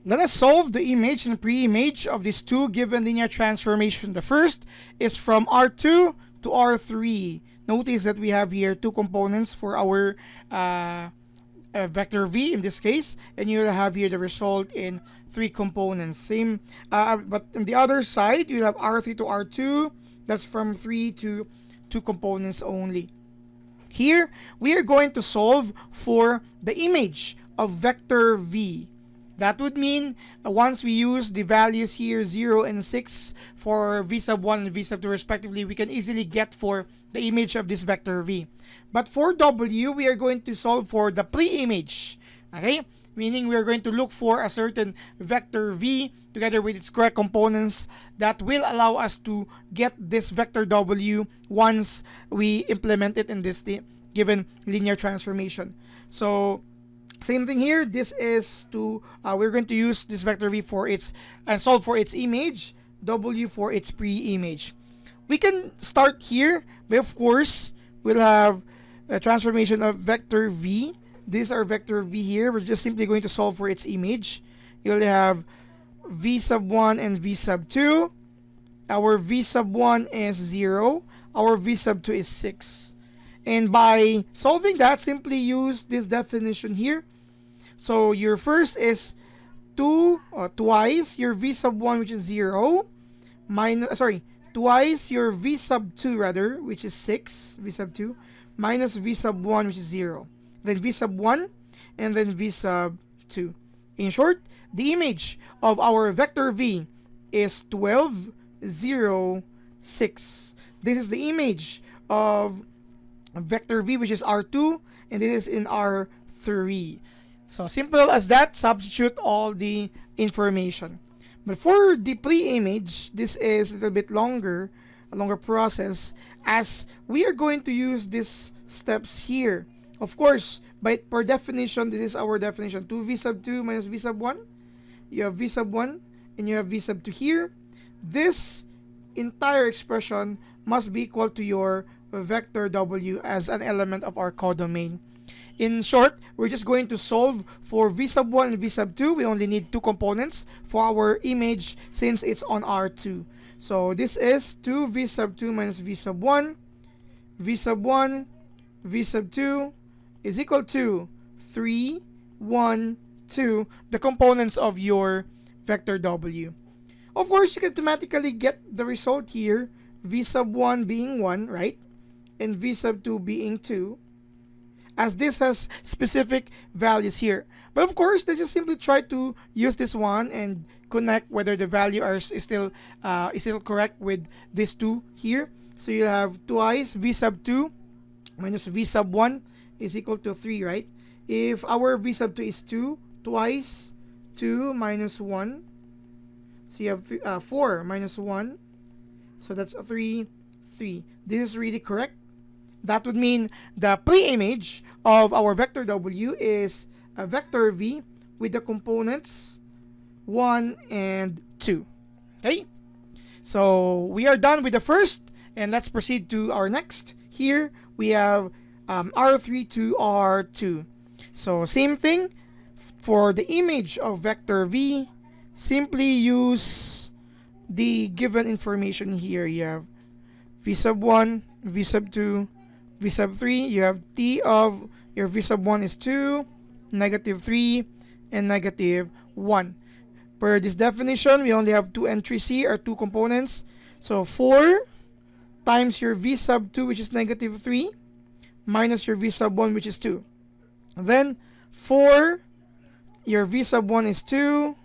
Let us solve the image and pre-image of these two given linear transformation. The first is from R2 to R3. Notice that we have here two components for our vector v in this case, and you'll have here the result in three components. Same, but on the other side, you have R3 to R2. That's from 3 to 2 components only. Here, we are going to solve for the image of vector v. That would mean once we use the values here 0 and 6 for v sub 1 and v sub 2 respectively, we can easily get for the image of this vector v. But for w, we are going to solve for the pre-image. Okay? Meaning we are going to look for a certain vector v together with its correct components that will allow us to get this vector w once we implement it in this given linear transformation. So same thing here. This is to we're going to use this vector v for its and solve for its image, w for its pre-image. We can start here, but of course we'll have a transformation of vector v. These are vector v here. We're just simply going to solve for its image. You'll have v sub 1 and v sub 2. Our v sub 1 is 0. Our v sub 2 is 6. And by solving that, simply use this definition here. So your first is twice your v sub 1, which is 0, minus, twice your v sub 2 rather, which is 6, v sub 2, minus v sub 1, which is 0. Then v sub 1, and then v sub 2. In short, the image of our vector v is 12, 0, 6. This is the image of vector v, which is R2, and this is in R3. So simple as that, substitute all the information. But for the pre-image, this is a little bit longer, a longer process, as we are going to use these steps here. Of course, per definition, this is our definition. 2v sub 2 minus v sub 1. You have v sub 1 and you have v sub 2 here. This entire expression must be equal to your vector w as an element of our codomain. In short, we're just going to solve for v sub 1 and v sub 2. We only need two components for our image since it's on R2. So this is 2v sub 2 minus v sub 1. v sub 1, v sub 2 is equal to 3, 1, 2, the components of your vector w. Of course, you can automatically get the result here, v sub 1 being 1, right? And v sub 2 being 2, as this has specific values here. But of course, let's just simply try to use this one and connect whether the value is still correct with these two here. So you have twice v sub 2 minus v sub 1 is equal to 3, right? If our v sub 2 is 2, twice 2 minus 1. So you have 4 minus 1. So that's 3, 3. This is really correct. That would mean the pre-image of our vector w is a vector v with the components 1 and 2. Okay? So we are done with the first, and let's proceed to our next. Here we have R3 to R2. So same thing for the image of vector v. Simply use the given information here. You have v sub 1, v sub 2, v sub 3. You have t of your v sub 1 is 2, negative 3, and negative 1. Per this definition, we only have two entries here, or two components. So 4 times your v sub 2, which is negative 3, minus your v sub 1, which is 2. Then 4, your v sub 1 is 2,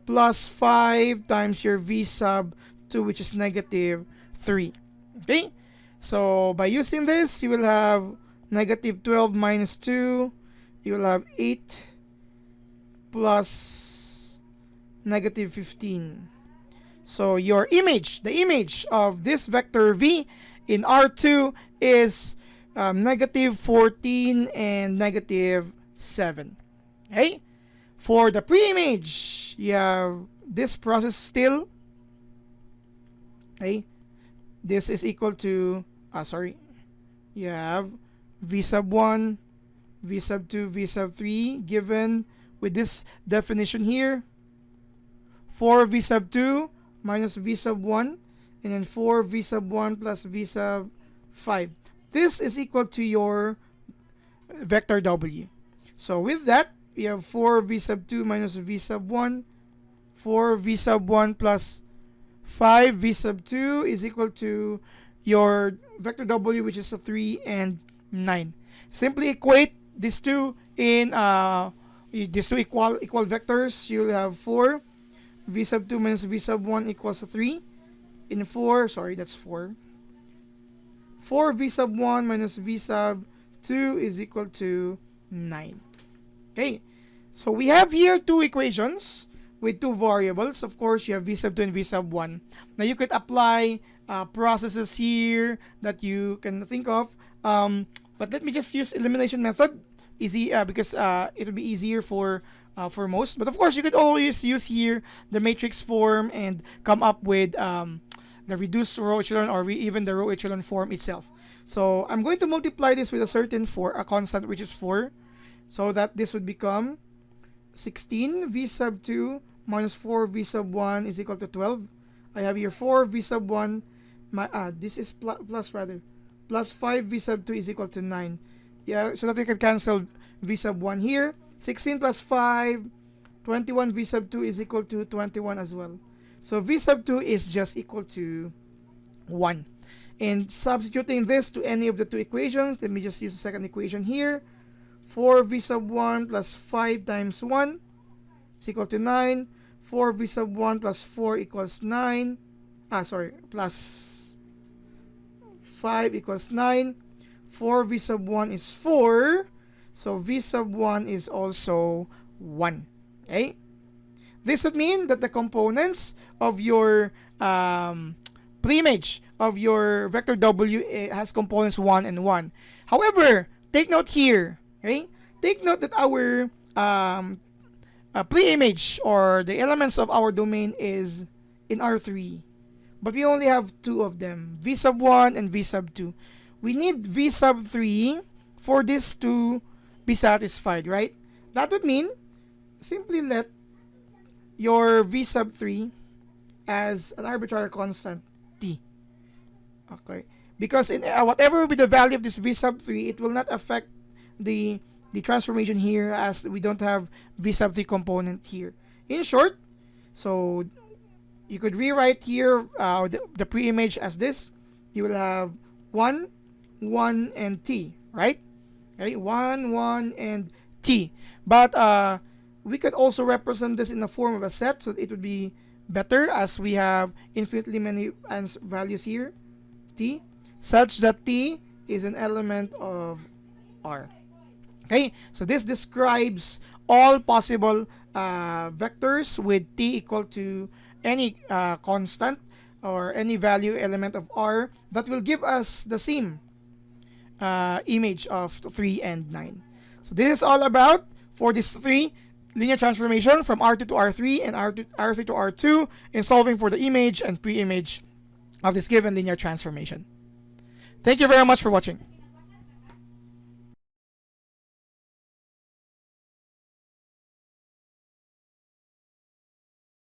plus 5 times your v sub 2, which is negative 3. Okay? So by using this, you will have negative 12 minus 2. You will have 8 plus negative 15. So your image, the image of this vector v in R2 is negative 14 and negative 7. Okay? For the pre-image, you have this process still. Okay? This is equal to, you have v sub 1, v sub 2, v sub 3 given with this definition here. 4 v sub 2 minus v sub 1, and then 4 v sub 1 plus v sub 5. This is equal to your vector W. So with that, we have 4 v sub 2 minus v sub 1, 4 v sub 1 plus 5 v sub 2 is equal to your vector W, which is a 3 and 9. Simply equate these two in these two equal vectors. You'll have 4 v sub 2 minus v sub 1 equals 3. In 4, sorry, that's 4. 4 v sub 1 minus v sub 2 is equal to 9. Okay, so we have here two equations with two variables. Of course, you have v sub 2 and v sub 1. Now you could apply processes here that you can think of. But let me just use elimination method, easy because it will be easier for most. But of course, you could always use here the matrix form and come up with the reduced row echelon or even the row echelon form itself. So I'm going to multiply this with a certain a constant, which is 4, so that this would become 16 v sub 2 minus 4 v sub 1 is equal to 12. I have here 4 v sub 1, this is plus 5 v sub 2 is equal to 9. Yeah, so that we can cancel v sub 1 here. 16 plus 5, 21 v sub 2 is equal to 21 as well. So v sub 2 is just equal to 1. And substituting this to any of the two equations, let me just use the second equation here. 4 v sub 1 plus 5 times 1 is equal to 9. 4 v sub 1 plus 4 equals 9. Plus 5 equals 9. 4 v sub 1 is 4. So v sub 1 is also 1. Okay? This would mean that the components of your preimage of your vector W has components 1 and 1. However, take note here. Okay? Take note that our preimage or the elements of our domain is in R3. But we only have two of them, v sub 1 and v sub 2. We need v sub 3 for this to be satisfied, right? That would mean simply let your v sub 3 as an arbitrary constant t. Okay, because in whatever will be the value of this v sub 3, it will not affect the transformation here, as we don't have v sub 3 component here. In short, so you could rewrite here the preimage as this. You will have 1, 1, and t, right? Okay, 1, 1, and t. But we could also represent this in the form of a set, so it would be better as we have infinitely many values here, t, such that t is an element of R. Okay, so this describes all possible vectors with t equal to any constant or any value element of R that will give us the same image of 3 and 9. So this is all about for this 3 linear transformation from R2 to R3 and R3 to R2 in solving for the image and preimage of this given linear transformation. Thank you very much for watching.